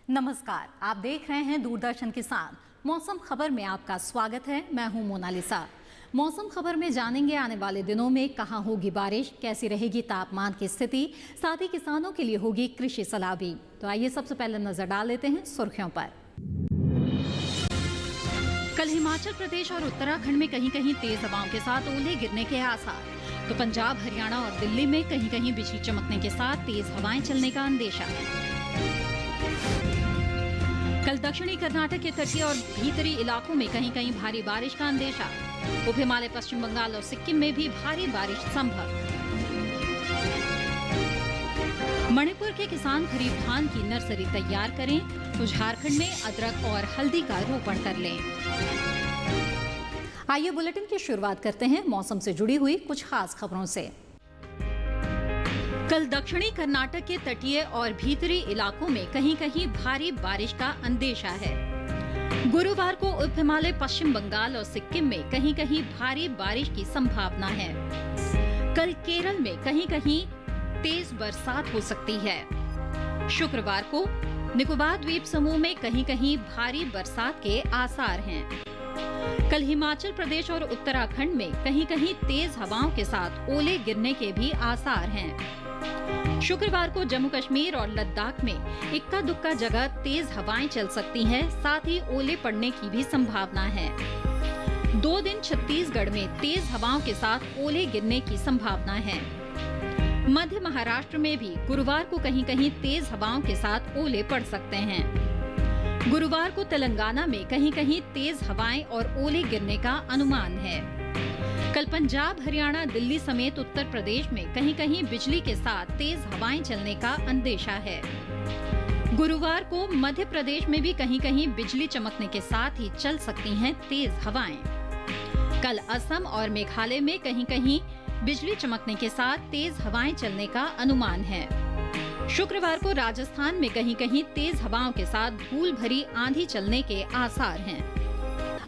नमस्कार, आप देख रहे हैं दूरदर्शन किसान। मौसम खबर में आपका स्वागत है। मैं हूं मोनालिसा। मौसम खबर में जानेंगे आने वाले दिनों में कहां होगी बारिश, कैसी रहेगी तापमान की स्थिति, साथ ही किसानों के लिए होगी कृषि सलाह भी। तो आइए सबसे पहले नजर डाल लेते हैं सुर्खियों पर। कल हिमाचल प्रदेश और उत्तराखंड में कहीं कहीं तेज हवाओं के साथ ओले गिरने के आसार। तो पंजाब, हरियाणा और दिल्ली में कहीं कहीं बिजली चमकने के साथ तेज हवाएं चलने का अंदेशा है। कल दक्षिणी कर्नाटक के तटीय और भीतरी इलाकों में कहीं कहीं भारी बारिश का अंदेशा। उप हिमालय, पश्चिम बंगाल और सिक्किम में भी भारी बारिश संभव। मणिपुर के किसान खरीफ धान की नर्सरी तैयार करें तो झारखंड में अदरक और हल्दी का रोपण कर लें। आइए बुलेटिन की शुरुआत करते हैं मौसम से जुड़ी हुई कुछ खास खबरों से। कल दक्षिणी कर्नाटक के तटीय और भीतरी इलाकों में कहीं कहीं भारी बारिश का अंदेशा है। गुरुवार को उप हिमालय, पश्चिम बंगाल और सिक्किम में कहीं कहीं भारी बारिश की संभावना है। कल केरल में कहीं कहीं तेज बरसात हो सकती है। शुक्रवार को निकोबार द्वीप समूह में कहीं कहीं भारी बरसात के आसार हैं। कल हिमाचल प्रदेश और उत्तराखंड में कहीं कहीं तेज हवाओं के साथ ओले गिरने के भी आसार हैं। शुक्रवार को जम्मू कश्मीर और लद्दाख में इक्का दुक्का जगह तेज हवाएं चल सकती हैं, साथ ही ओले पड़ने की भी संभावना है। 2 दिन छत्तीसगढ़ में तेज हवाओं के साथ ओले गिरने की संभावना है। मध्य महाराष्ट्र में भी गुरुवार को कहीं कहीं तेज हवाओं के साथ ओले पड़ सकते हैं। गुरुवार को तेलंगाना में कहीं कहीं तेज हवाएं और ओले गिरने का अनुमान है। कल पंजाब, हरियाणा, दिल्ली समेत उत्तर प्रदेश में कहीं कहीं बिजली के साथ तेज हवाएं चलने का अंदेशा है। गुरुवार को मध्य प्रदेश में भी कहीं कहीं बिजली चमकने के साथ ही चल सकती हैं तेज हवाएं। कल असम और मेघालय में कहीं कहीं बिजली चमकने के साथ तेज हवाएं चलने का अनुमान है। शुक्रवार को राजस्थान में कहीं कहीं तेज हवाओं के साथ धूल भरी आंधी चलने के आसार हैं।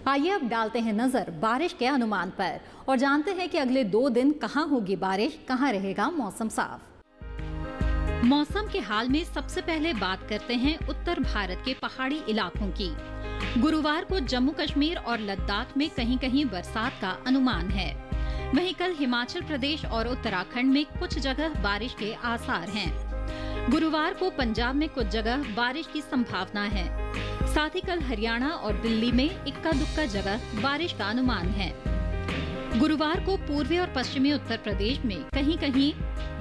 आइए अब डालते हैं नजर बारिश के अनुमान पर और जानते हैं कि अगले 2 दिन कहां होगी बारिश, कहां रहेगा मौसम साफ। मौसम के हाल में सबसे पहले बात करते हैं उत्तर भारत के पहाड़ी इलाकों की। गुरुवार को जम्मू कश्मीर और लद्दाख में कहीं कहीं बरसात का अनुमान है। वहीं कल हिमाचल प्रदेश और उत्तराखंड में कुछ जगह बारिश के आसार हैं। गुरुवार को पंजाब में कुछ जगह बारिश की संभावना है। साथ ही कल हरियाणा और दिल्ली में इक्का दुक्का जगह बारिश का अनुमान है। गुरुवार को पूर्वी और पश्चिमी उत्तर प्रदेश में कहीं कहीं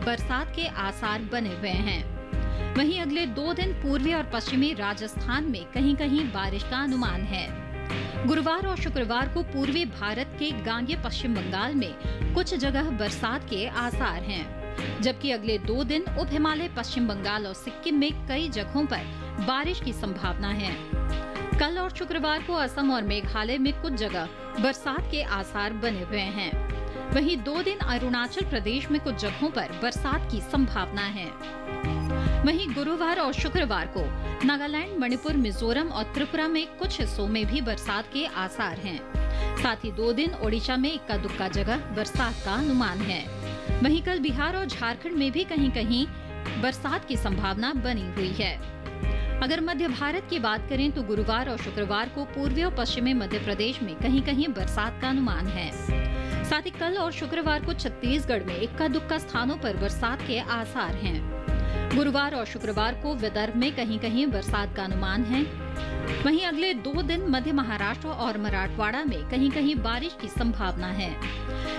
बरसात के आसार बने हुए हैं। वहीं अगले 2 दिन पूर्वी और पश्चिमी राजस्थान में कहीं कहीं बारिश का अनुमान है। गुरुवार और शुक्रवार को पूर्वी भारत के गांगे पश्चिम बंगाल में कुछ जगह बरसात के आसार हैं, जबकि अगले 2 दिन उप हिमालय, पश्चिम बंगाल और सिक्किम में कई जगहों पर बारिश की संभावना है। कल और शुक्रवार को असम और मेघालय में कुछ जगह बरसात के आसार बने हुए हैं। वहीं 2 दिन अरुणाचल प्रदेश में कुछ जगहों पर बरसात की संभावना है। वहीं गुरुवार और शुक्रवार को नागालैंड, मणिपुर, मिजोरम और त्रिपुरा में कुछ हिस्सों में भी बरसात के आसार हैं। साथ ही 2 दिन ओडिशा में इक्का दुक्का जगह बरसात का अनुमान है। वहीं कल बिहार और झारखंड में भी कहीं कहीं बरसात की संभावना बनी हुई है। अगर मध्य भारत की बात करें तो गुरुवार और शुक्रवार को पूर्वी और पश्चिमी मध्य प्रदेश में कहीं कहीं बरसात का अनुमान है। साथ ही कल और शुक्रवार को छत्तीसगढ़ में इक्का दुक्का स्थानों पर बरसात के आसार हैं। गुरुवार और शुक्रवार को विदर्भ में कहीं कहीं बरसात का अनुमान है। वहीं अगले 2 दिन मध्य महाराष्ट्र और मराठवाड़ा में कहीं कहीं बारिश की संभावना है।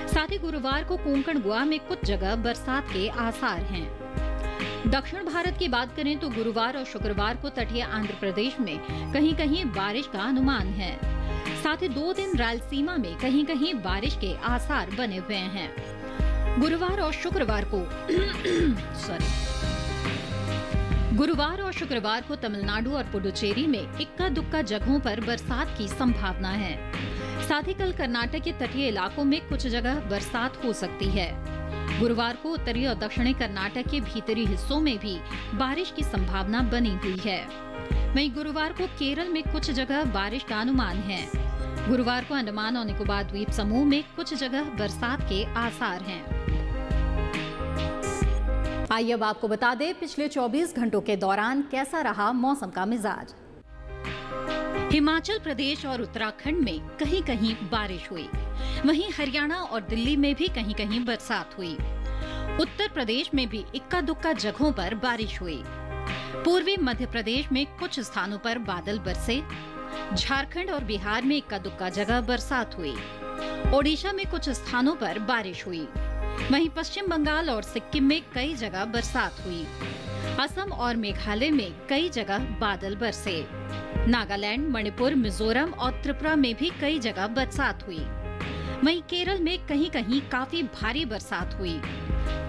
साथ ही गुरुवार को कोंकण, गोवा में कुछ जगह बरसात के आसार हैं। दक्षिण भारत की बात करें तो गुरुवार और शुक्रवार को तटीय आंध्र प्रदेश में कहीं कहीं बारिश का अनुमान है। साथ ही 2 दिन रायलसीमा में कहीं कहीं बारिश के आसार बने हुए हैं। गुरुवार और शुक्रवार को तमिलनाडु और पुडुचेरी में इक्का दुक्का जगहों पर बरसात की संभावना है। साथ ही कल कर्नाटक के तटीय इलाकों में कुछ जगह बरसात हो सकती है। गुरुवार को उत्तरी और दक्षिणी कर्नाटक के भीतरी हिस्सों में भी बारिश की संभावना बनी हुई है। वहीं गुरुवार को केरल में कुछ जगह बारिश का अनुमान है। गुरुवार को अंडमान और निकोबार द्वीप समूह में कुछ जगह बरसात के आसार हैं। आइए अब आपको बता दें पिछले 24 घंटों के दौरान कैसा रहा मौसम का मिजाज। हिमाचल प्रदेश और उत्तराखंड में कहीं कहीं बारिश हुई, वहीं हरियाणा और दिल्ली में भी कहीं कहीं बरसात हुई। उत्तर प्रदेश में भी इक्का दुक्का जगहों पर बारिश हुई। पूर्वी मध्य प्रदेश में कुछ स्थानों पर बादल बरसे। झारखंड और बिहार में इक्का दुक्का जगह बरसात हुई। ओडिशा में कुछ स्थानों पर बारिश हुई। वहीं पश्चिम बंगाल और सिक्किम में कई जगह बरसात हुई। असम और मेघालय में कई जगह बादल बरसे। नागालैंड, मणिपुर, मिजोरम और त्रिपुरा में भी कई जगह बरसात हुई। वहीं केरल में कहीं कहीं काफी भारी बरसात हुई।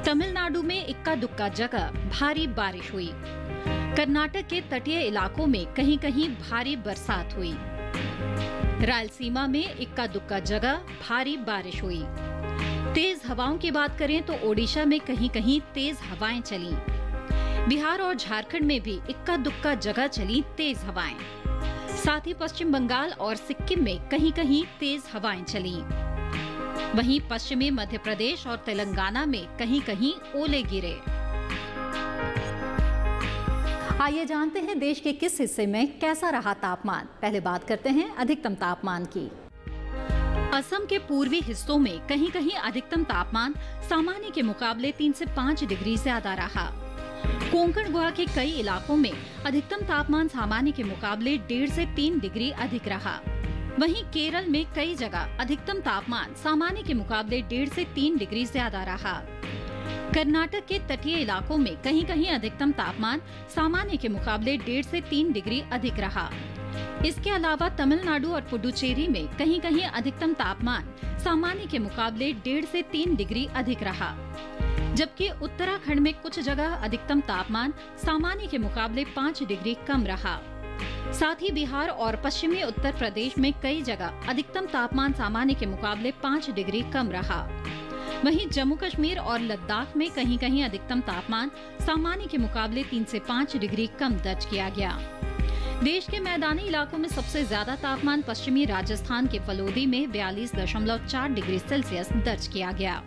तमिलनाडु में इक्का दुक्का जगह भारी बारिश हुई। कर्नाटक के तटीय इलाकों में कहीं कहीं भारी बरसात हुई। रायलसीमा में इक्का दुक्का जगह भारी बारिश हुई। तेज हवाओं की बात करें तो ओडिशा में कहीं कहीं तेज हवाएं चली। बिहार और झारखंड में भी इक्का दुक्का जगह चली तेज हवाएं। साथ ही पश्चिम बंगाल और सिक्किम में कहीं कहीं तेज हवाएं चली। वहीं पश्चिमी मध्य प्रदेश और तेलंगाना में कहीं कहीं ओले गिरे। आइए जानते हैं देश के किस हिस्से में कैसा रहा तापमान। पहले बात करते हैं अधिकतम तापमान की। असम के पूर्वी हिस्सों में कहीं कहीं अधिकतम तापमान सामान्य के मुकाबले 3 से 5 डिग्री ज्यादा रहा। कोंकण गोवा के कई इलाकों में अधिकतम तापमान सामान्य के मुकाबले 1.5 से 3 डिग्री अधिक रहा। वहीं केरल में कई जगह अधिकतम तापमान सामान्य के मुकाबले 1.5 से 3 डिग्री ज्यादा रहा। कर्नाटक के तटीय इलाकों में कहीं कहीं अधिकतम तापमान सामान्य के मुकाबले 1.5 से 3 डिग्री अधिक रहा। इसके अलावा तमिलनाडु और पुडुचेरी में कहीं कहीं अधिकतम तापमान सामान्य के मुकाबले 1.5 से 3 डिग्री अधिक रहा, जबकि उत्तराखंड में कुछ जगह अधिकतम तापमान सामान्य के मुकाबले 5 डिग्री कम रहा। साथ ही बिहार और पश्चिमी उत्तर प्रदेश में कई जगह अधिकतम तापमान सामान्य के मुकाबले 5 डिग्री कम रहा। वहीं जम्मू कश्मीर और लद्दाख में कहीं कहीं अधिकतम तापमान सामान्य के मुकाबले 3 से 5 डिग्री कम दर्ज किया गया। देश के मैदानी इलाकों में सबसे ज्यादा तापमान पश्चिमी राजस्थान के फलोदी में 42.4 डिग्री सेल्सियस दर्ज किया गया।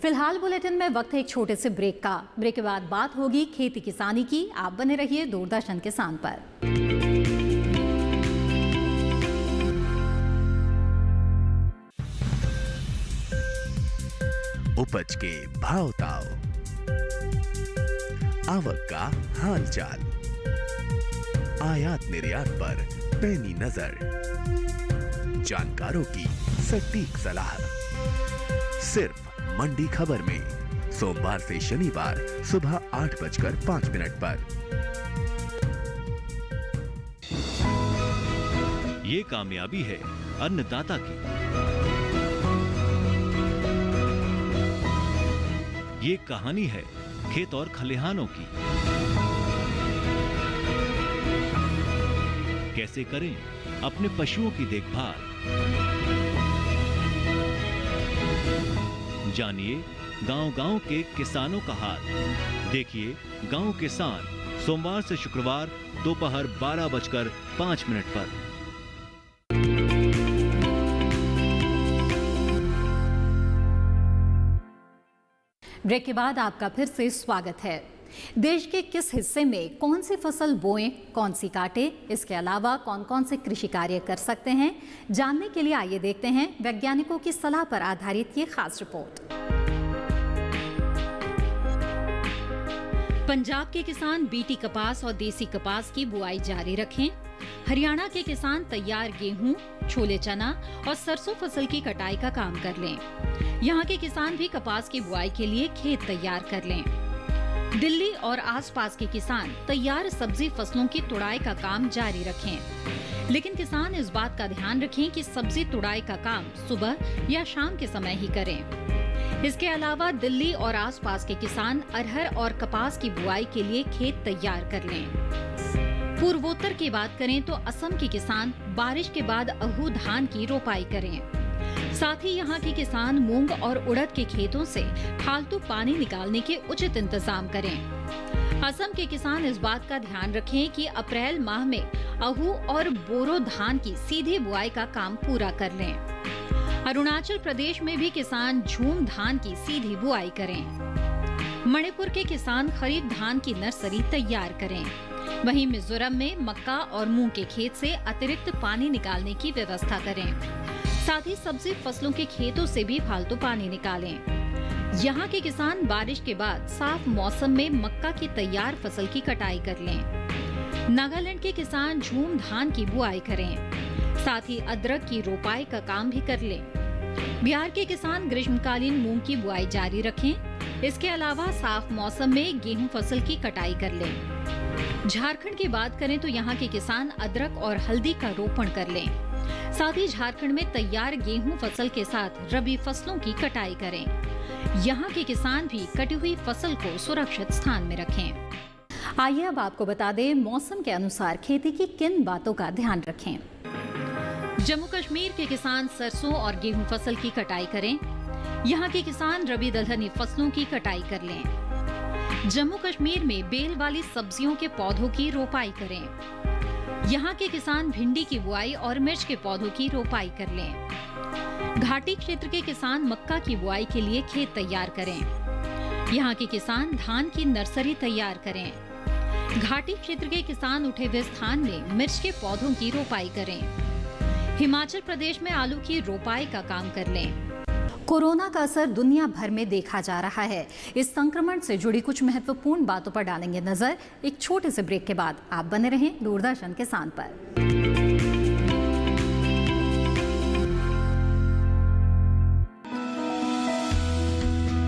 फिलहाल बुलेटिन में वक्त है एक छोटे से ब्रेक का। ब्रेक के बाद बात होगी खेती किसानी की। आप बने रहिए दूरदर्शन किसान पर। उपज के भाव ताव, आवक का हाल चाल, आयात निर्यात पर पैनी नजर, जानकारों की सटीक सलाह, सिर्फ मंडी खबर में सोमवार से शनिवार सुबह 8:05 पर। ये कामयाबी है अन्नदाता की, ये कहानी है खेत और खलिहानों की। कैसे करें अपने पशुओं की देखभाल, जानिए गांव-गांव के किसानों का हाल। देखिए गांव किसान सोमवार से शुक्रवार दोपहर 12:05 पर। ब्रेक के बाद आपका फिर से स्वागत है। देश के किस हिस्से में कौन सी फसल बोएं, कौन सी काटें, इसके अलावा कौन कौन से कृषि कार्य कर सकते हैं, जानने के लिए आइए देखते हैं वैज्ञानिकों की सलाह पर आधारित ये खास रिपोर्ट। पंजाब के किसान बीटी कपास और देसी कपास की बुआई जारी रखें। हरियाणा के किसान तैयार गेहूं, छोले चना और सरसों फसल की कटाई का काम कर लें। यहाँ के किसान भी कपास की बुआई के लिए खेत तैयार कर लें। दिल्ली और आसपास के किसान तैयार सब्जी फसलों की तुड़ाई का काम जारी रखें, लेकिन किसान इस बात का ध्यान रखें कि सब्जी तुड़ाई का काम सुबह या शाम के समय ही करें। इसके अलावा दिल्ली और आसपास के किसान अरहर और कपास की बुआई के लिए खेत तैयार कर लें। पूर्वोत्तर की बात करें तो असम के किसान बारिश के बाद अहू धान की रोपाई करें। साथ ही यहाँ के किसान मूंग और उड़द के खेतों से फालतू पानी निकालने के उचित इंतजाम करें। असम के किसान इस बात का ध्यान रखें कि अप्रैल माह में अहू और बोरो धान की सीधी बुआई का काम पूरा कर लें। अरुणाचल प्रदेश में भी किसान झूम धान की सीधी बुआई करें। मणिपुर के किसान खरीफ धान की नर्सरी तैयार करें। वहीं मिजोरम में मक्का और मूंग के खेत से अतिरिक्त पानी निकालने की व्यवस्था करें। साथ ही सब्जी फसलों के खेतों से भी फालतू पानी निकालें। यहाँ के किसान बारिश के बाद साफ मौसम में मक्का की तैयार फसल की कटाई कर लें। नागालैंड के किसान झूम धान की बुआई करें। साथ ही अदरक की रोपाई का काम भी कर लें। बिहार के किसान ग्रीष्मकालीन मूंग की बुआई जारी रखें। इसके अलावा साफ मौसम में गेहूं फसल की कटाई कर लें। झारखंड की बात करें तो यहाँ के किसान अदरक और हल्दी का रोपण कर लें। साथ ही झारखंड में तैयार गेहूं फसल के साथ रबी फसलों की कटाई करें। यहाँ के किसान भी कटी हुई फसल को सुरक्षित स्थान में रखें। आइए अब आपको बता दें मौसम के अनुसार खेती की किन बातों का ध्यान रखें। जम्मू कश्मीर के किसान सरसों और गेहूं फसल की कटाई करें। यहाँ के किसान रबी दलहनी फसलों की कटाई कर लें। जम्मू कश्मीर में बेल वाली सब्जियों के पौधों की रोपाई करें। यहाँ के किसान भिंडी की बुआई और मिर्च के पौधों की रोपाई कर लें। घाटी क्षेत्र के किसान मक्का की बुआई के लिए खेत तैयार करें। यहाँ के किसान धान की नर्सरी तैयार करें। घाटी क्षेत्र के किसान उठे हुए स्थान में मिर्च के पौधों की रोपाई करें। हिमाचल प्रदेश में आलू की रोपाई का काम कर लें। कोरोना का असर दुनिया भर में देखा जा रहा है। इस संक्रमण से जुड़ी कुछ महत्वपूर्ण बातों पर डालेंगे नजर। एक छोटे से ब्रेक के बाद आप बने रहें दूरदर्शन किसान पर।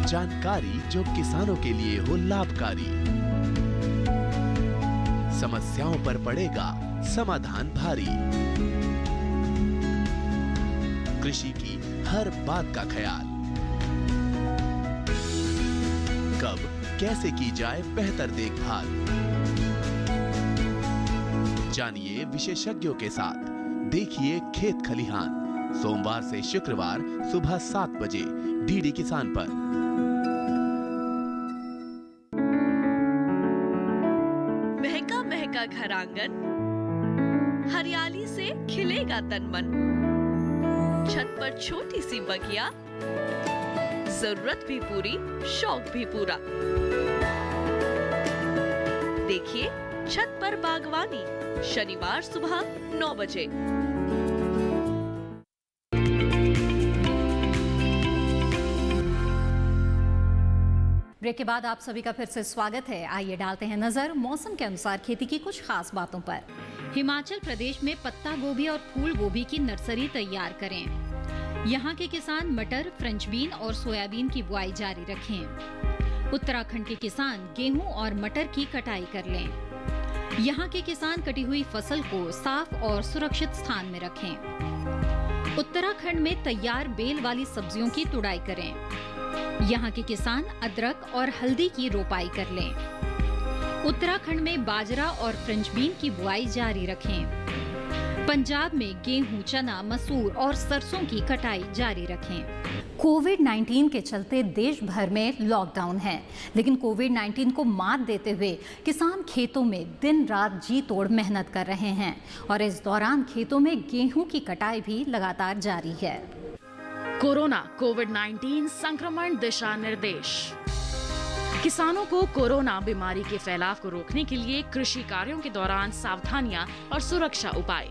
जानकारी जो किसानों के लिए हो लाभकारी, समस्याओं पर पड़ेगा समाधान भारी, कृषि की हर बात का ख्याल, कब कैसे की जाए बेहतर देखभाल। जानिए विशेषज्ञों के साथ, देखिए खेत खलिहान, सोमवार से शुक्रवार सुबह 7 बजे डीडी किसान पर। महका महका घर आंगन, हरियाली से खिलेगा तन मन। छत पर छोटी सी बगिया, जरूरत भी पूरी, शौक भी पूरा। देखिए छत पर बागवानी, शनिवार सुबह 9 बजे। ब्रेक के बाद आप सभी का फिर से स्वागत है। आइए डालते हैं नजर मौसम के अनुसार खेती की कुछ खास बातों पर। हिमाचल प्रदेश में पत्ता गोभी और फूल गोभी की नर्सरी तैयार करें। यहाँ के किसान मटर, फ्रेंच बीन और सोयाबीन की बुआई जारी रखें। उत्तराखंड के किसान गेहूं और मटर की कटाई कर लें। यहाँ के किसान कटी हुई फसल को साफ और सुरक्षित स्थान में रखें। उत्तराखंड में तैयार बेल वाली सब्जियों की तुड़ाई करें। यहाँ के किसान अदरक और हल्दी की रोपाई कर लें। उत्तराखंड में बाजरा और फ्रेंच बीन की बुआई जारी रखें। पंजाब में गेहूं, चना, मसूर और सरसों की कटाई जारी रखें। कोविड-19 के चलते देश भर में लॉकडाउन है, लेकिन कोविड-19 को मात देते हुए किसान खेतों में दिन रात जी तोड़ मेहनत कर रहे हैं और इस दौरान खेतों में गेहूं की कटाई भी लगातार जारी है। कोरोना कोविड-19 संक्रमण दिशा निर्देश। किसानों को कोरोना बीमारी के फैलाव को रोकने के लिए कृषि कार्यों के दौरान सावधानियां और सुरक्षा उपाय।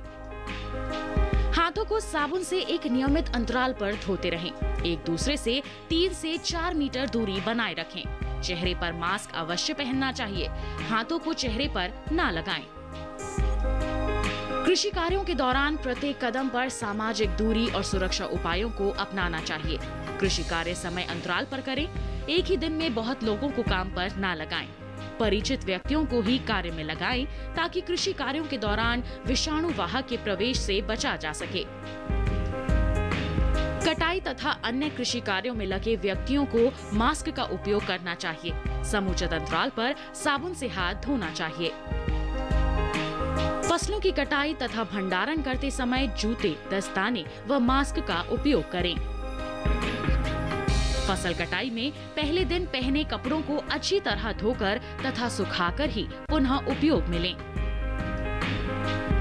हाथों को साबुन से एक नियमित अंतराल पर धोते रहें। एक दूसरे से 3 से 4 मीटर दूरी बनाए रखें। चेहरे पर मास्क अवश्य पहनना चाहिए। हाथों को चेहरे पर ना लगाएं। कृषि कार्यों के दौरान प्रत्येक कदम पर सामाजिक दूरी और सुरक्षा उपायों को अपनाना चाहिए। कृषि कार्य समय अंतराल पर करें। एक ही दिन में बहुत लोगों को काम पर ना लगाएं। परिचित व्यक्तियों को ही कार्य में लगाएं ताकि कृषि कार्यों के दौरान विषाणु वाहक के प्रवेश से बचा जा सके। कटाई तथा अन्य कृषि कार्यों में लगे व्यक्तियों को मास्क का उपयोग करना चाहिए। समुचित अंतराल पर साबुन से हाथ धोना चाहिए। फसलों की कटाई तथा भंडारण करते समय जूते, दस्ताने व मास्क का उपयोग करें। फसल कटाई में पहले दिन पहने कपड़ों को अच्छी तरह धोकर तथा सुखाकर ही पुनः उपयोग में लें।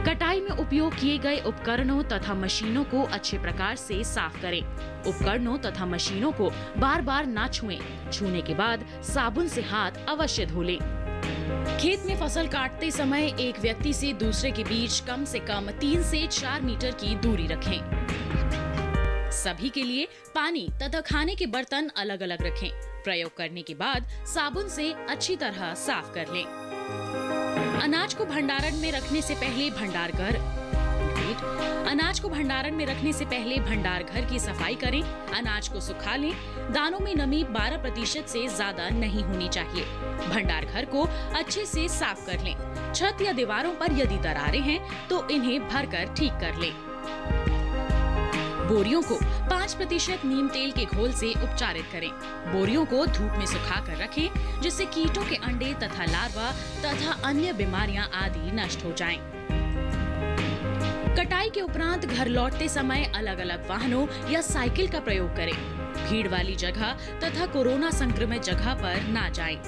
कटाई में उपयोग किए गए उपकरणों तथा मशीनों को अच्छे प्रकार से साफ करें। उपकरणों तथा मशीनों को बार बार ना छुएं। छूने के बाद साबुन से हाथ अवश्य धो लें। खेत में फसल काटते समय एक व्यक्ति से दूसरे के बीच कम से कम 3 से 4 मीटर की दूरी रखें। सभी के लिए पानी तथा खाने के बर्तन अलग अलग रखें। प्रयोग करने के बाद साबुन से अच्छी तरह साफ कर लें। अनाज को भंडारण में रखने से पहले भंडार घर की सफाई करें। अनाज को सुखा लें। दानों में नमी 12% से ज्यादा नहीं होनी चाहिए। भंडार घर को अच्छे से साफ कर लें। छत या दीवारों पर यदि दरारें हैं तो इन्हें भरकर ठीक कर लें। बोरियों को 5% नीम तेल के घोल से उपचारित करें। बोरियों को धूप में सुखाकर रखें जिससे कीटों के अंडे तथा लार्वा तथा अन्य बीमारियां आदि नष्ट हो जाएं। कटाई के उपरांत घर लौटते समय अलग अलग वाहनों या साइकिल का प्रयोग करें। भीड़ वाली जगह तथा कोरोना संक्रमित जगह पर ना जाएं।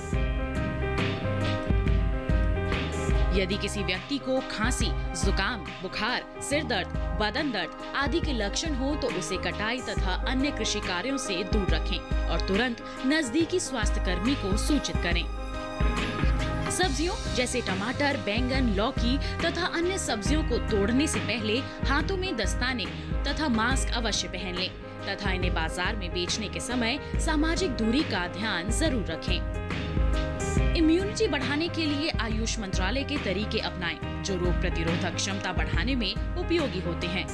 यदि किसी व्यक्ति को खांसी, जुकाम, बुखार, सिर दर्द, बदन दर्द आदि के लक्षण हो तो उसे कटाई तथा अन्य कृषि कार्यों से दूर रखें और तुरंत नजदीकी स्वास्थ्य कर्मी को सूचित करें। सब्जियों जैसे टमाटर, बैंगन, लौकी तथा अन्य सब्जियों को तोड़ने से पहले हाथों में दस्ताने तथा मास्क अवश्य पहन लें तथा इन्हें बाजार में बेचने के समय सामाजिक दूरी का ध्यान जरूर रखें। इम्यूनिटी बढ़ाने के लिए आयुष मंत्रालय के तरीके अपनाएं जो रोग प्रतिरोधक क्षमता बढ़ाने में उपयोगी होते हैं।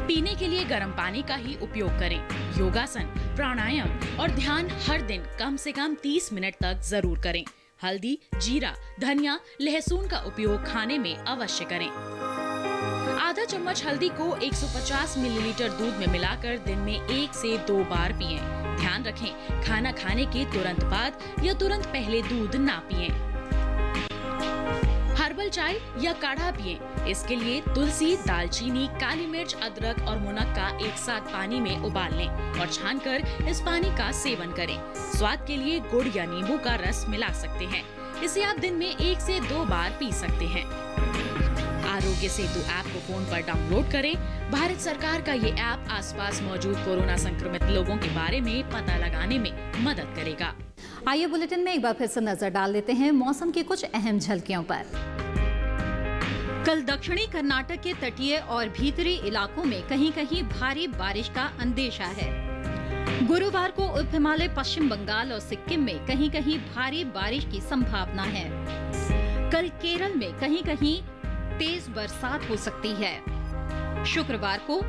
पीने के लिए गर्म पानी का ही उपयोग करें। योगासन, प्राणायाम और ध्यान हर दिन कम से कम 30 मिनट तक जरूर करें। हल्दी, जीरा, धनिया, लहसुन का उपयोग खाने में अवश्य करें। आधा चम्मच हल्दी को 150 मिलीलीटर दूध में मिलाकर दिन में 1 से 2 बार पिएं। ध्यान रखें, खाना खाने के तुरंत बाद या तुरंत पहले दूध ना पिएं। हर्बल चाय या काढ़ा पिएं। इसके लिए तुलसी, दालचीनी, काली मिर्च, अदरक और मुनक्का एक साथ पानी में उबाल लें और छानकर इस पानी का सेवन करें। स्वाद के लिए गुड़ या नींबू का रस मिला सकते हैं। इसे आप दिन में 1 से 2 बार पी सकते हैं। आरोग्य सेतु ऐप को फोन पर डाउनलोड करें। भारत सरकार का ये ऐप आसपास मौजूद कोरोना संक्रमित लोगों के बारे में पता लगाने में मदद करेगा। आइए बुलेटिन में एक बार फिर से नजर डाल लेते हैं मौसम की कुछ अहम झलकियों पर। कल दक्षिणी कर्नाटक के तटीय और भीतरी इलाकों में कहीं कहीं भारी बारिश का अंदेशा है। गुरुवार को उप हिमालय, पश्चिम बंगाल और सिक्किम में कहीं कहीं भारी बारिश की संभावना है। कल केरल में कहीं कहीं तेज बरसात हो सकती है। शुक्रवार को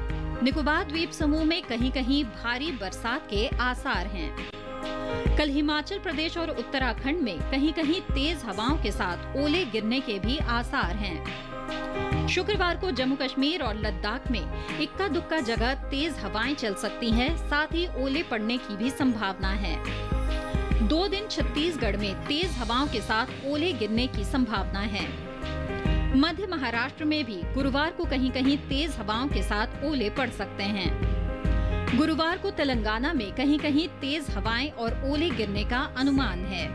निकोबार द्वीप समूह में कहीं कहीं भारी बरसात के आसार हैं। कल हिमाचल प्रदेश और उत्तराखंड में कहीं कहीं तेज हवाओं के साथ ओले गिरने के भी आसार हैं। शुक्रवार को जम्मू कश्मीर और लद्दाख में इक्का दुक्का जगह तेज हवाएं चल सकती हैं, साथ ही ओले पड़ने की भी संभावना है। 2 दिन छत्तीसगढ़ में तेज हवाओं के साथ ओले गिरने की संभावना है। मध्य महाराष्ट्र में भी गुरुवार को कहीं कहीं तेज हवाओं के साथ ओले पड़ सकते हैं। गुरुवार को तेलंगाना में कहीं कहीं तेज हवाएं और ओले गिरने का अनुमान है।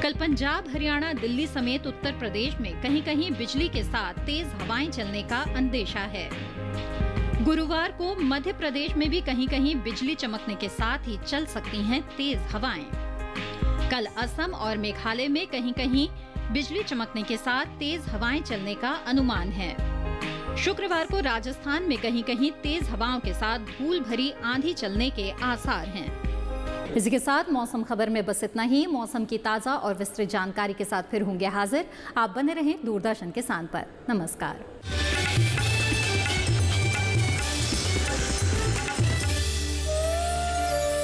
कल पंजाब, हरियाणा, दिल्ली समेत उत्तर प्रदेश में कहीं कहीं बिजली के साथ तेज हवाएं चलने का अंदेशा है। गुरुवार को मध्य प्रदेश में भी कहीं कहीं बिजली चमकने के साथ ही चल सकती हैं तेज हवाएं। कल असम और मेघालय में कहीं कहीं बिजली चमकने के साथ तेज हवाएं चलने का अनुमान है। शुक्रवार को राजस्थान में कहीं कहीं तेज हवाओं के साथ धूल भरी आंधी चलने के आसार हैं। इसी के साथ मौसम खबर में बस इतना ही। मौसम की ताज़ा और विस्तृत जानकारी के साथ फिर होंगे हाजिर। आप बने रहें दूरदर्शन किसान पर। नमस्कार।